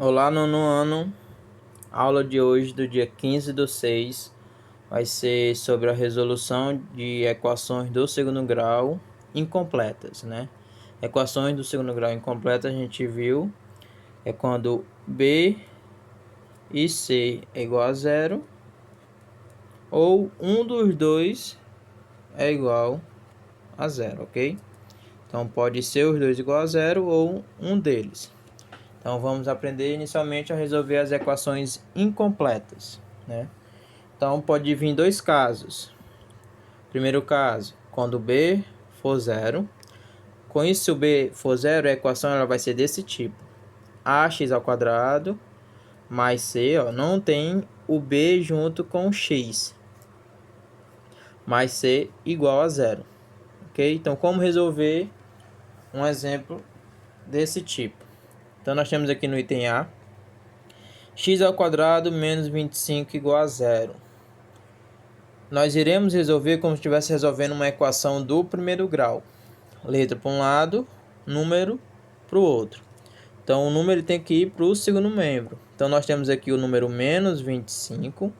Olá, nono ano. A aula de hoje, do dia 15/6, vai ser sobre a resolução de equações do segundo grau incompletas, né? Equações do segundo grau incompletas a gente viu é quando B e C é igual a zero ou um dos dois é igual a zero, ok? Então pode ser os dois igual a zero ou um deles. Então vamos aprender inicialmente a resolver as equações incompletas, né? Então pode vir dois casos. Primeiro caso, quando b for zero. Com isso, se o b for zero, a equação ela vai ser desse tipo: ax ao quadrado mais c, ó, não tem o b junto com o x, mais c igual a zero, ok? Então, como resolver um exemplo desse tipo? Então, nós temos aqui no item A, x ao quadrado menos 25 igual a zero. Nós iremos resolver como se estivesse resolvendo uma equação do primeiro grau. Letra para um lado, número para o outro. Então, o número tem que ir para o segundo membro. Então, nós temos aqui o número menos 25.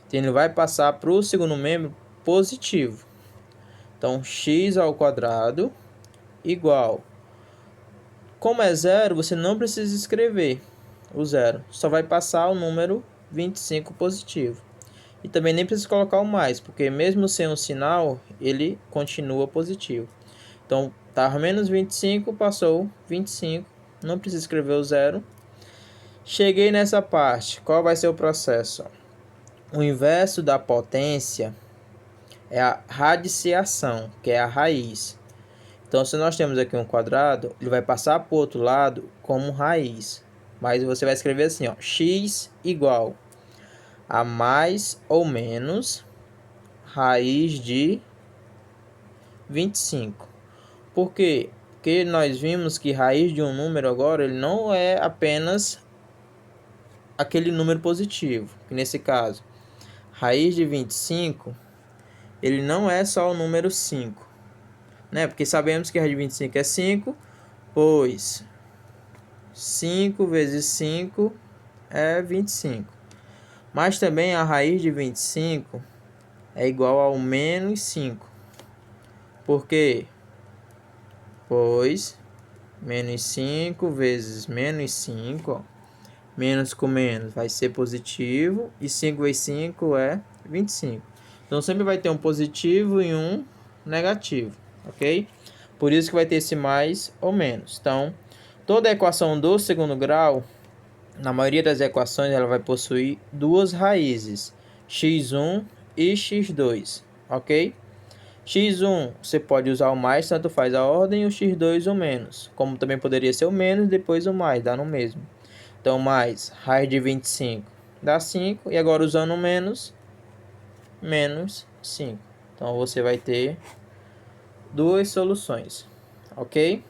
Então, ele vai passar para o segundo membro positivo. Então, x ao quadrado igual. Como é zero, você não precisa escrever o zero. Só vai passar o número 25 positivo. E também nem precisa colocar o mais, porque mesmo sem um sinal, ele continua positivo. Então, estava menos 25, passou 25. Não precisa escrever o zero. Cheguei nessa parte. Qual vai ser o processo? O inverso da potência é a radiciação, que é a raiz. Então, se nós temos aqui um quadrado, ele vai passar para o outro lado como raiz. Mas você vai escrever assim, ó, x igual a mais ou menos raiz de 25. Por quê? Porque nós vimos que raiz de um número agora, ele não é apenas aquele número positivo. Que nesse caso, raiz de 25, ele não é só o número 5. Né? Porque sabemos que raiz de 25 é 5, pois 5 vezes 5 é 25. Mas também a raiz de 25 é igual ao menos 5. Por quê? Pois menos 5 vezes menos 5, ó, menos com menos vai ser positivo, e 5 vezes 5 é 25. Então sempre vai ter um positivo e um negativo, ok? Por isso que vai ter esse mais ou menos. Então, toda equação do segundo grau, na maioria das equações, ela vai possuir duas raízes, x1 e x2, ok? x1 você pode usar o mais, tanto faz a ordem, e o x2 o menos. Como também poderia ser o menos, depois o mais, dá no mesmo. Então, mais raiz de 25 dá 5. E agora usando o menos, menos 5. Então, você vai ter duas soluções, ok?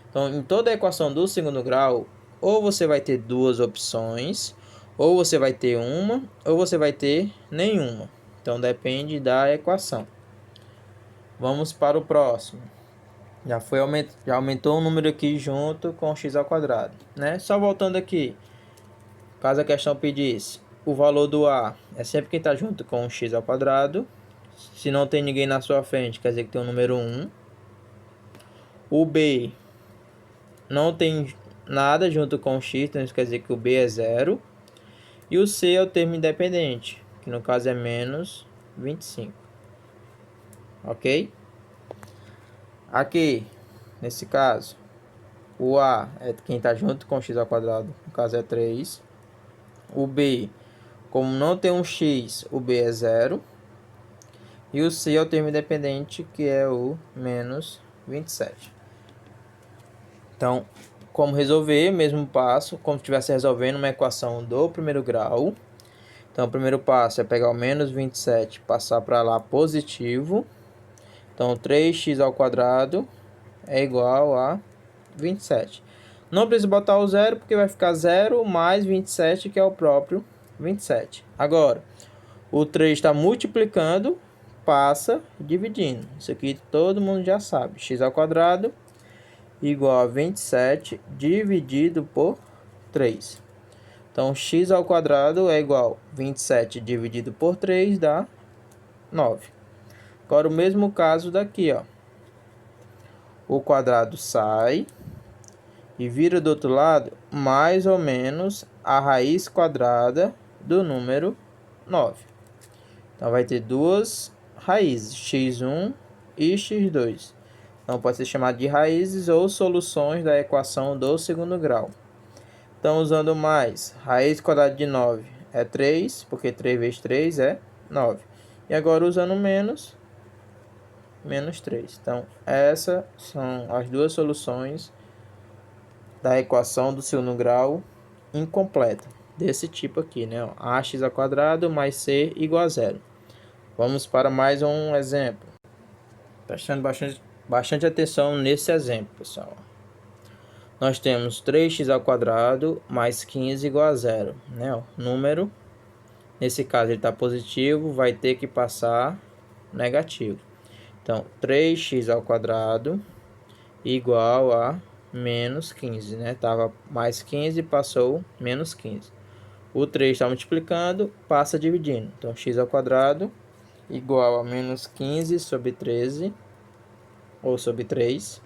Então, em toda a equação do segundo grau, ou você vai ter duas opções, ou você vai ter uma, ou você vai ter nenhuma. Então, depende da equação. Vamos para o próximo. Já aumentou o número aqui junto com x ao quadrado, né? Só voltando aqui, caso a questão pedisse, o valor do A é sempre quem está junto com x ao quadrado. Se não tem ninguém na sua frente, quer dizer que tem o número 1. O B não tem nada junto com o x, então isso quer dizer que o B é zero. E o C é o termo independente, que no caso é menos 25. Ok? Aqui, nesse caso, o A é quem está junto com x ao quadrado, no caso é 3. O B, como não tem um x, o B é zero. E o C é o termo independente, que é o menos 27. Então, como resolver? Mesmo passo, como se estivesse resolvendo uma equação do primeiro grau. Então, o primeiro passo é pegar o menos 27 e passar para lá positivo. Então, 3x ao quadrado é igual a 27. Não precisa botar o zero, porque vai ficar 0 mais 27, que é o próprio 27. Agora, o 3 está multiplicando, passa dividindo. Isso aqui todo mundo já sabe. X ao quadrado igual a 27 dividido por 3. Então, x ao quadrado é igual a 27 dividido por 3 dá 9. Agora, o mesmo caso daqui, ó. O quadrado sai e vira do outro lado mais ou menos a raiz quadrada do número 9. Então, vai ter duas raízes, x1 e x2. Então, pode ser chamado de raízes ou soluções da equação do segundo grau. Então, usando mais, raiz quadrada de 9 é 3, porque 3 vezes 3 é 9. E agora, usando menos 3. Então, essas são as duas soluções da equação do segundo grau incompleta. Desse tipo aqui, né? Ax ao quadrado mais c igual a zero. Vamos para mais um exemplo. Prestando bastante atenção nesse exemplo, pessoal. Nós temos 3x ao quadrado mais 15 igual a zero, né? O número, nesse caso ele está positivo, vai ter que passar negativo. Então, 3x ao quadrado igual a menos 15, né? Tava mais 15, passou menos 15. O 3 está multiplicando, passa dividindo. Então, x ao quadrado igual a menos 15 sobre 13, ou sobre 3.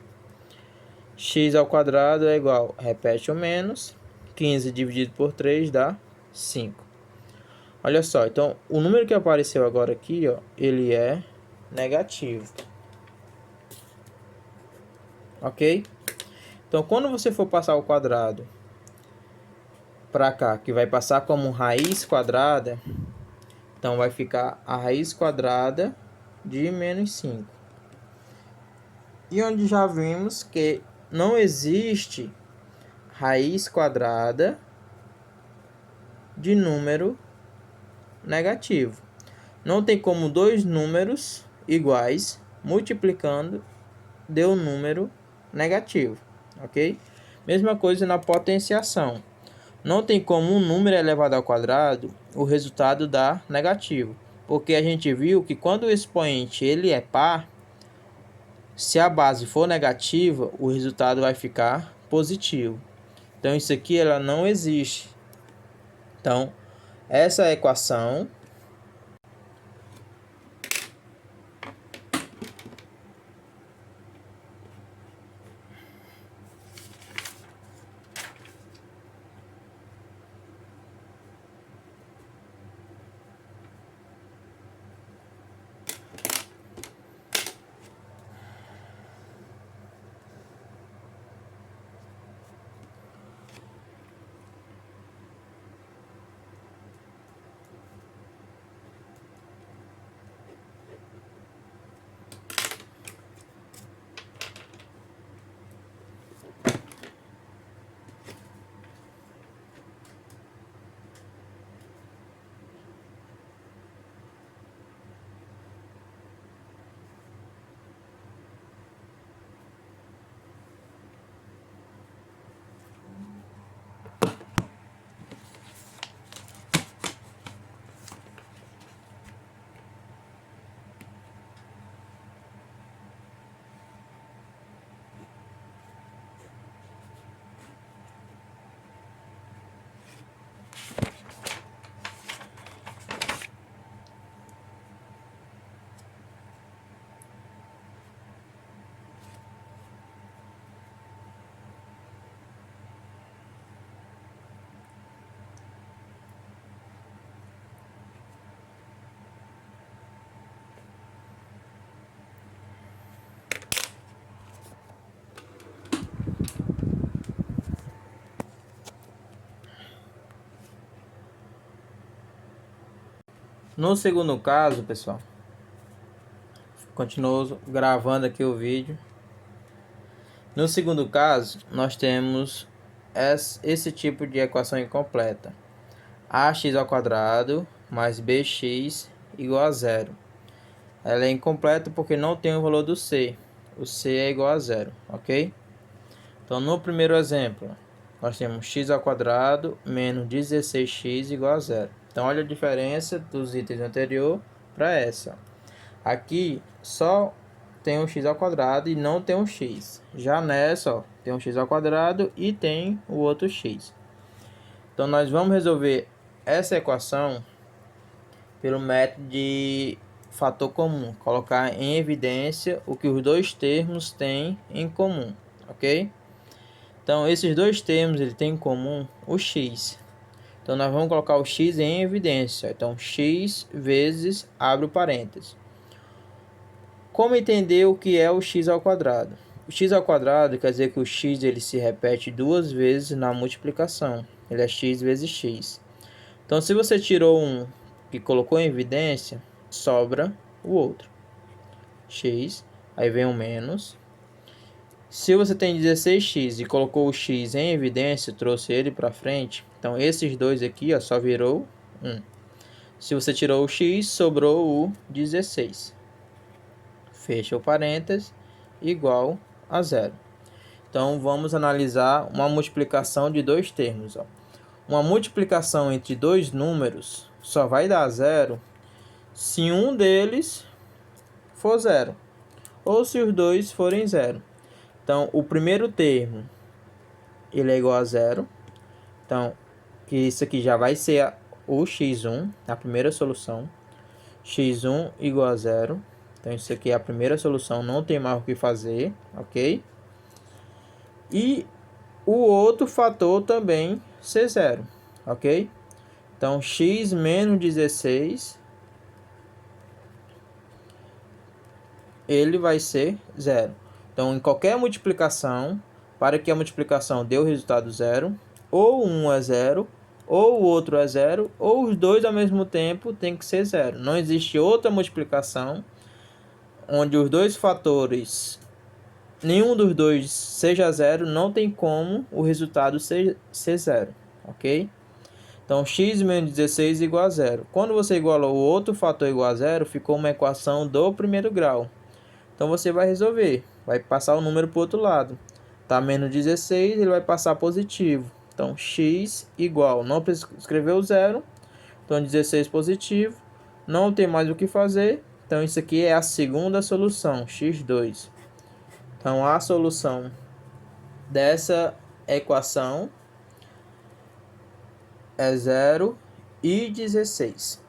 X ao quadrado é igual, repete o menos, 15 dividido por 3 dá 5. Olha só, então o número que apareceu agora aqui, ó, ele é negativo. Ok? Então quando você for passar o quadrado para cá, que vai passar como raiz quadrada, então vai ficar a raiz quadrada de menos 5. E onde já vimos que não existe raiz quadrada de número negativo. Não tem como dois números iguais multiplicando dê um número negativo, ok? Mesma coisa na potenciação. Não tem como um número elevado ao quadrado o resultado dar negativo, porque a gente viu que quando o expoente ele é par, se a base for negativa, o resultado vai ficar positivo. Então isso aqui ela não existe. Então essa equação no segundo caso, pessoal, continuo gravando aqui o vídeo. No segundo caso, nós temos esse tipo de equação incompleta. Ax ao quadrado mais bx igual a zero. Ela é incompleta porque não tem o valor do c. O c é igual a zero, ok? Então, no primeiro exemplo, nós temos x ao quadrado menos 16x igual a zero. Então, olha a diferença dos itens anterior para essa. Aqui só tem um x ao quadrado e não tem um x. Já nessa, ó, tem um x ao quadrado e tem o outro x. Então, nós vamos resolver essa equação pelo método de fator comum, colocar em evidência o que os dois termos têm em comum, ok? Então, esses dois termos ele tem em comum o x. Então, nós vamos colocar o x em evidência. Então, x vezes, abre o parênteses. Como entender o que é o x ao quadrado? O x ao quadrado quer dizer que o x ele se repete duas vezes na multiplicação. Ele é x vezes x. Então, se você tirou um que colocou em evidência, sobra o outro. X, aí vem um menos. Se você tem 16x e colocou o x em evidência, trouxe ele para frente, então esses dois aqui ó, só virou 1. Se você tirou o x, sobrou o 16. Fecha o parênteses, igual a 0. Então, vamos analisar uma multiplicação de dois termos. Ó. Uma multiplicação entre dois números só vai dar 0 se um deles for 0, ou se os dois forem 0. Então, o primeiro termo, ele é igual a 0. Então, que isso aqui já vai ser o x1, a primeira solução. x1 igual a 0. Então, isso aqui é a primeira solução, não tem mais o que fazer, ok? E o outro fator também ser 0, ok? Então, x menos 16, ele vai ser 0. Então, em qualquer multiplicação, para que a multiplicação dê o resultado 0, ou um é 0, ou o outro é 0, ou os dois ao mesmo tempo tem que ser 0. Não existe outra multiplicação onde os dois fatores, nenhum dos dois seja 0, não tem como o resultado ser 0, ok? Então, x menos 16 igual a 0. Quando você iguala o outro fator igual a 0, ficou uma equação do primeiro grau. Então, você vai resolver. Vai passar o número para o outro lado. Está menos 16, ele vai passar positivo. Então, x igual, não precisa escrever o 0. Então, 16 positivo. Não tem mais o que fazer. Então, isso aqui é a segunda solução, x2. Então, a solução dessa equação é 0 e 16.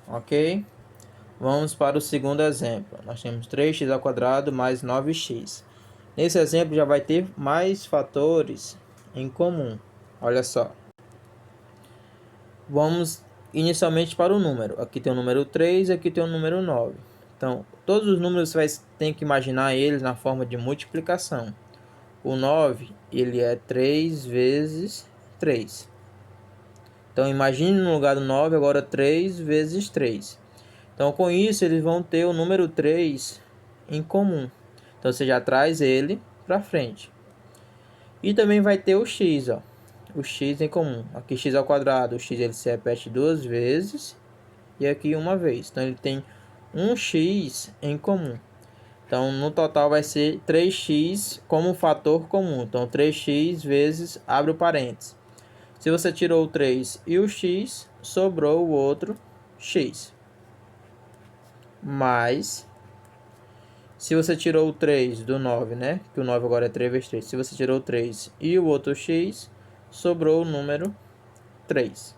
Ok? Vamos para o segundo exemplo. Nós temos 3x ao quadrado mais 9x. Nesse exemplo já vai ter mais fatores em comum. Olha só. Vamos inicialmente para o número. Aqui tem o número 3, aqui tem o número 9. Então, todos os números você vai ter que imaginar eles na forma de multiplicação. O 9, ele é 3 vezes 3. Então, imagine no lugar do 9 agora 3 vezes 3. Então, com isso, eles vão ter o número 3 em comum. Então, você já traz ele para frente. E também vai ter o x, ó. O x em comum. Aqui x ao quadrado, o x ele se repete duas vezes. E aqui uma vez. Então, ele tem um x em comum. Então, no total vai ser 3x como fator comum. Então, 3x vezes, abre o parênteses. Se você tirou o 3 e o x, sobrou o outro x. Mais, se você tirou o 3 do 9, né? Que o 9 agora é 3 vezes 3. Se você tirou o 3 e o outro x, sobrou o número 3.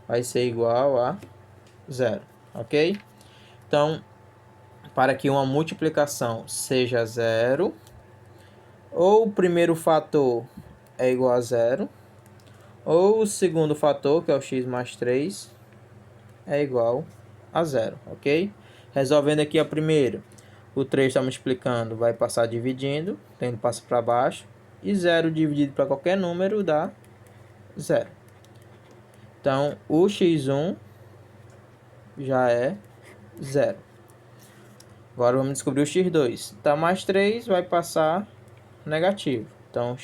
Vai ser igual a 0, ok? Então, para que uma multiplicação seja 0, ou o primeiro fator é igual a 0, ou o segundo fator, que é o x mais 3, é igual a 0, ok? Resolvendo aqui a primeira, o 3 está multiplicando, vai passar dividindo, então ele passa para baixo, e 0 dividido para qualquer número dá 0. Então, o x1 já é 0. Agora vamos descobrir o x2. Tá mais 3, vai passar negativo. Então,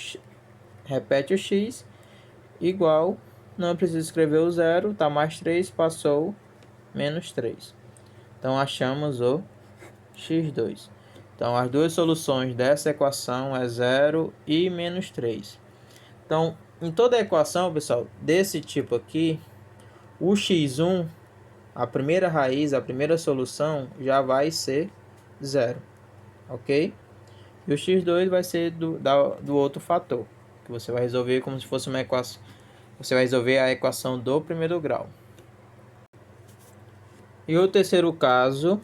repete o x, igual, não precisa escrever o 0, tá mais 3, passou menos 3. Então, achamos o x2. Então, as duas soluções dessa equação é 0 e menos 3. Então, em toda a equação, pessoal, desse tipo aqui, o x1, a primeira raiz, a primeira solução, já vai ser 0, ok? E o x2 vai ser do outro fator. que você vai resolver como se fosse uma equação. Você vai resolver a equação do primeiro grau. E o terceiro caso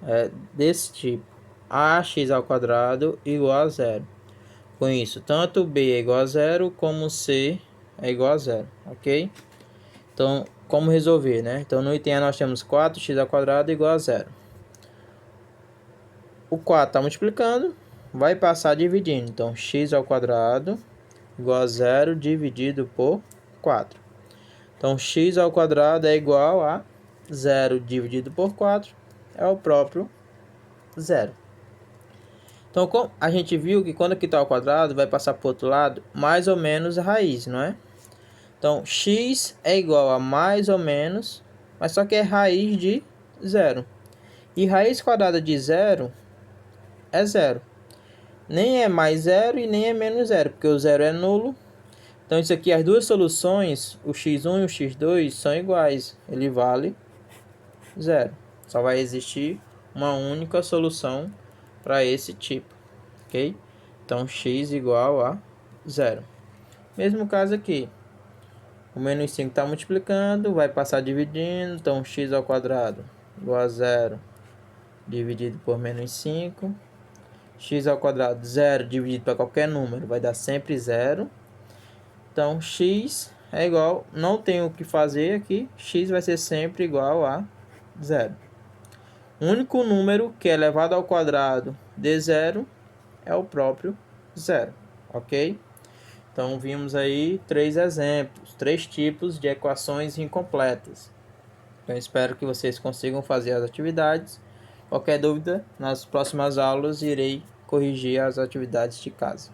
é desse tipo: ax ao quadrado igual a zero. Com isso, tanto b é igual a zero como c é igual a zero, ok? Então, como resolver, né? Então, no item A nós temos 4x ao quadrado igual a zero. O 4 está multiplicando, vai passar dividindo. Então, x ao quadrado igual a zero dividido por 4. Então, x ao quadrado é igual a 0 dividido por 4, é o próprio zero. Então, como a gente viu que quando aqui está ao quadrado, vai passar para o outro lado, mais ou menos a raiz, não é? Então, x é igual a mais ou menos, mas só que é raiz de zero. E raiz quadrada de zero é zero. Nem é mais zero e nem é menos zero, porque o zero é nulo. Então, isso aqui, as duas soluções, o x1 e o x2, são iguais. Ele vale zero. Só vai existir uma única solução para esse tipo, ok? Então, x igual a zero. Mesmo caso aqui. O menos 5 está multiplicando, vai passar dividindo. Então, x ao quadrado igual a zero dividido por menos 5. X ao quadrado, zero dividido para qualquer número, vai dar sempre zero. Então, x é igual, não tem o que fazer aqui, x vai ser sempre igual a zero. O único número que é elevado ao quadrado de zero é o próprio zero, ok? Então, vimos aí 3 exemplos, 3 tipos de equações incompletas. Então, espero que vocês consigam fazer as atividades. Qualquer dúvida, nas próximas aulas irei corrigir as atividades de casa.